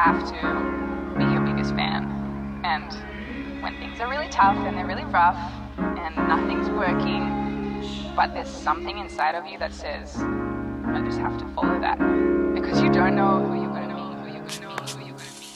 have to be your biggest fan. And when things are really tough and they're really rough and nothing's working, but there's something inside of you that says, I just have to follow that. Because you don't know who you're going to be, who you're going to be, who you're going to be.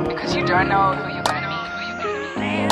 Because you don't know who you're going to be, who you're going to be.